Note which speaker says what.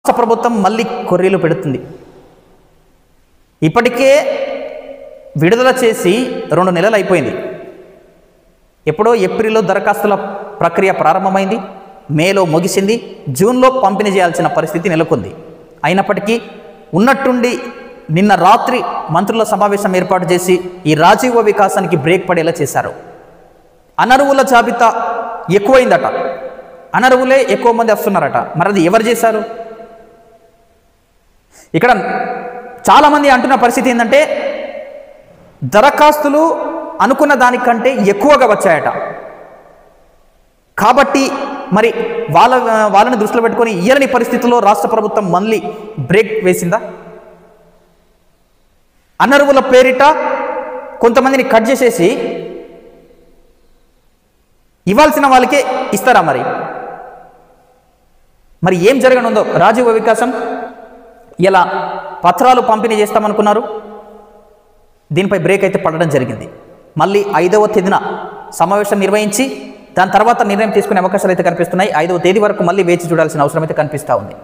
Speaker 1: రాష్ట్ర ప్రభుత్వం మళ్ళీ కొర్రీలు పెడుతుంది. ఇప్పటికే విడుదల చేసి 2 నెలలు అయిపోయింది. ఎప్పుడో ఏప్రిల్లో దరఖాస్తుల ప్రక్రియ ప్రారంభమైంది, మేలో ముగిసింది, జూన్లో పంపిణీ చేయాల్సిన పరిస్థితి నెలకొంది. అయినప్పటికీ ఉన్నట్టుండి నిన్న రాత్రి మంత్రుల సమావేశం ఏర్పాటు చేసి ఈ రాజీవ వికాసానికి బ్రేక్ పడేలా చేశారు. అనర్హుల జాబితా ఎక్కువైందట, అనర్హులే ఎక్కువ మంది వస్తున్నారట. మరి అది ఎవరు చేశారు? ఇక్కడ చాలామంది అంటున్న పరిస్థితి ఏంటంటే దరఖాస్తులు అనుకున్న దానికంటే ఎక్కువగా వచ్చాయట. కాబట్టి మరి వాళ్ళని దృష్టిలో పెట్టుకొని ఇయ్యని పరిస్థితుల్లో రాష్ట్ర ప్రభుత్వం మళ్ళీ బ్రేక్ వేసిందా? అనర్హుల పేరిట కొంతమందిని కట్ చేసేసి ఇవ్వాల్సిన వాళ్ళకే ఇస్తారా? మరి ఏం జరగనుందో? రాజీవ వికాసం ఇలా పత్రాలు పంపిణీ చేస్తామనుకున్నారు, దీనిపై బ్రేక్ అయితే పడడం జరిగింది. మళ్ళీ 5వ తేదీన సమావేశం నిర్వహించి దాని తర్వాత నిర్ణయం తీసుకునే అవకాశాలు అయితే కనిపిస్తున్నాయి. 5వ తేదీ వరకు మళ్ళీ వేచి చూడాల్సిన అవసరం అయితే కనిపిస్తూ ఉంది.